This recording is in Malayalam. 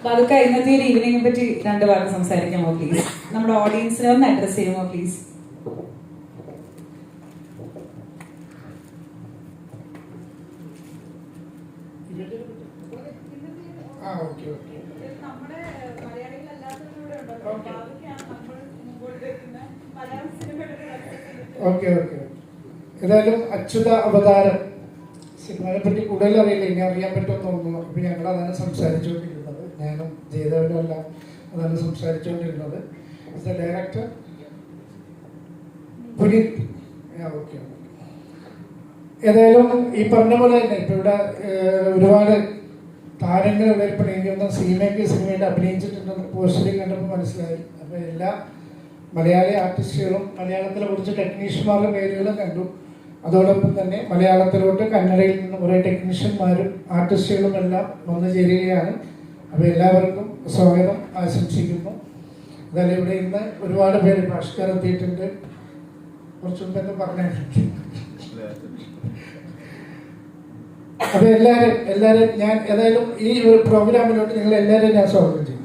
ബാലുക്ക, ഇന്നത്തെ ഒരു ഈവനിങ്ങിനെ പറ്റി 2 വാക്ക് സംസാരിക്കാമോ പ്ലീസ്? നമ്മുടെ ഓഡിയൻസിനെ ഒന്ന് അഡ്രസ് ചെയ്യുമോ പ്ലീസ്? ഓക്കെ ഓക്കെ ഏതായാലും അച്യുത അവതാരം സിനിമയെ പറ്റി കൂടുതൽ അറിയില്ല, ഇനി അറിയാൻ പറ്റുമെന്ന് തോന്നുന്നു. അപ്പൊ ഞങ്ങൾ അതാണ് സംസാരിച്ചുകൊണ്ടിരുന്നത്, ഞാനും ജയദേവനല്ല അതാണ് സംസാരിച്ചുകൊണ്ടിരുന്നത്. ഡയറക്ടർ പുനീത്. ഓക്കെ ഏതായാലും ഈ പറഞ്ഞ പോലെ തന്നെ ഇപ്പൊ ഇവിടെ ഒരുപാട് താരങ്ങൾ ഇവിടെ ഇപ്പൊ എനിക്ക് സിനിമയിൽ അഭിനയിച്ചിട്ടുണ്ടെന്ന് പോസ്റ്ററിൽ കണ്ടപ്പോൾ മനസ്സിലായി. അപ്പൊ എല്ലാ മലയാളി ആർട്ടിസ്റ്റുകളും മലയാളത്തിലെ കുറച്ച് ടെക്നീഷ്യന്മാരുടെ പേരുകളും കണ്ടു. അതോടൊപ്പം തന്നെ മലയാളത്തിലോട്ട് കന്നഡയിൽ നിന്ന് കുറേ ടെക്നീഷ്യന്മാരും ആർട്ടിസ്റ്റുകളും എല്ലാം വന്നു ചേരുകയാണ്. അപ്പോൾ എല്ലാവർക്കും സ്വാഗതം ആശംസിക്കുന്നു. എന്തായാലും ഇവിടെ ഇന്ന് ഒരുപാട് പേര് ഭാഷക്കാർ എത്തിയിട്ടുണ്ട്. കുറച്ചു മുമ്പ് എന്ന് പറഞ്ഞിട്ടുണ്ട്. അപ്പോൾ എല്ലാവരും ഞാൻ ഏതായാലും ഈ ഒരു പ്രോഗ്രാമിലോട്ട് നിങ്ങൾ എല്ലാവരും ഞാൻ സ്വാഗതം ചെയ്യും.